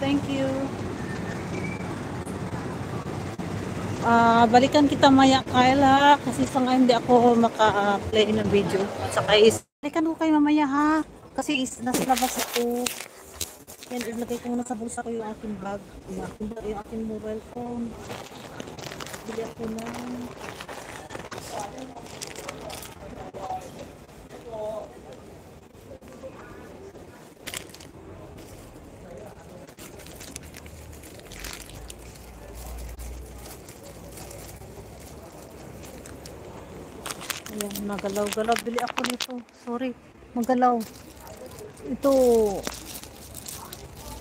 Thank you. Balikan kita maya, Kyle, ha? Kasi sa ngayon hindi ako maka-play ng video. At saka balikan ko kayo mamaya, ha? Kasi nasa labas ako. Yan, ilagay ko muna sa bulsa ko yung aking bag. Yung aking mobile phone. Bili ako na. Ayan, magalaw-galaw. Bili ako nito. Sorry, magalaw. Ito,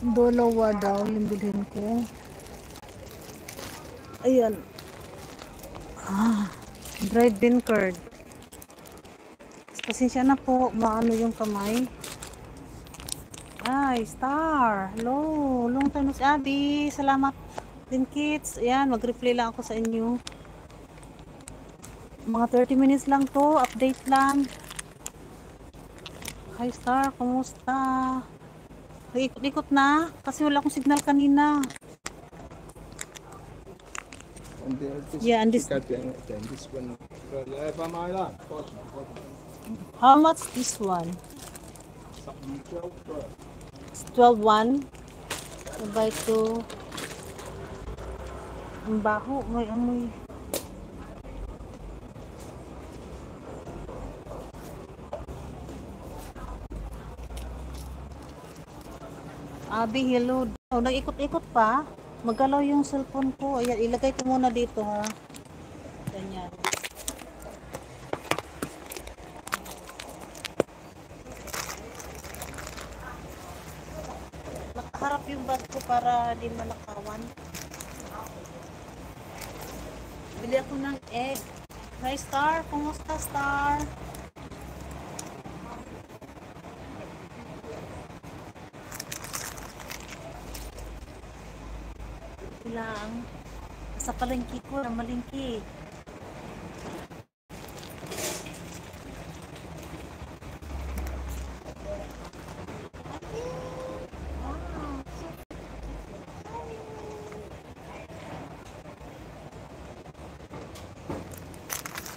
dalawa daw yung bilhin ko. Ayan. Dried bean curd. Pasensya na po, maano yung kamay. Ay, Star. Hello. Long time no si Abby. Salamat din, kids. Ayan, mag-reply lang ako sa inyo. Mga 30 minutes lang to. Update lang. Hi, Star. Kumusta? Ikot-ikot na. Kasi wala akong signal kanina. Yeah, and this one. How much this one? 12.1. Buy to. Ang baho. May amoy. Abi, hello. Oh, nag-ikot-ikot pa. Magalaw yung cellphone ko. Ayan, ilagay ko muna dito, ha. Ganyan. Nakaharap yung bag ko para di malakawan. Bili ako ng egg. Hi, Star. Kumusta, Star? Lang. Sa palengke ko, na malingki.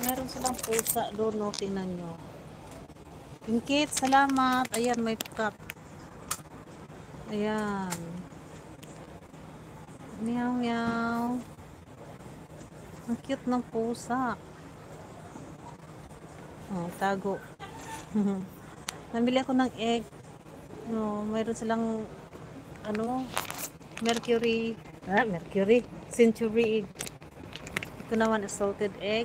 Meron silang pusa doon, no? Tingnan nyo. Pinkit, salamat. Ayan, may cup. Ayan. Meow, meow. Ang cute ng pusa. Oh, tago. Namili ako ng egg. No, mayroon silang ano, mercury. Mercury. Century egg. Ito naman salted egg.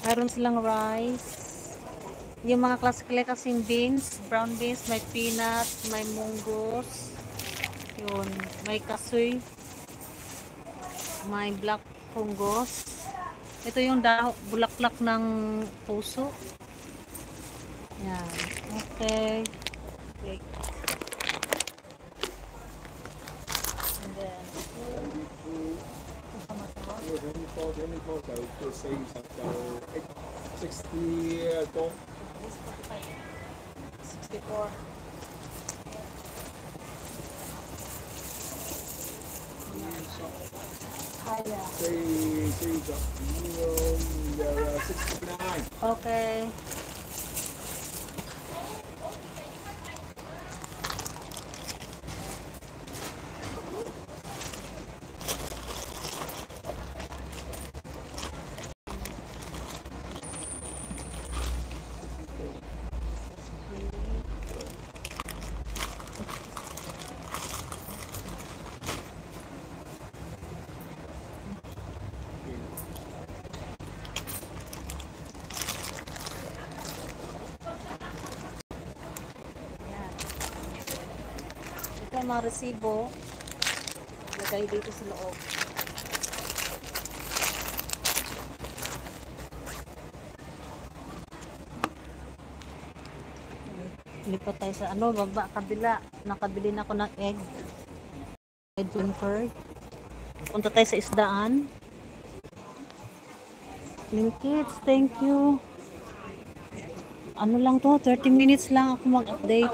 Mayroon silang rice. Yung mga classical kasing beans, brown beans, may peanut, may munggos. Yun, may kasoy. May black fungus. Ito yung bulaklak ng puso. Yan. Okay. Okay. And then, So 64. 64. Haya. 69. Okay. Ito mga resibo. Lagay dito sa loob. Lipat tayo sa ano, baba, kabila. Nakabili na ako ng egg. Egg curd. Punta tayo sa isdaan. Kids, thank you. Ano lang to, 30 minutes lang ako mag-update.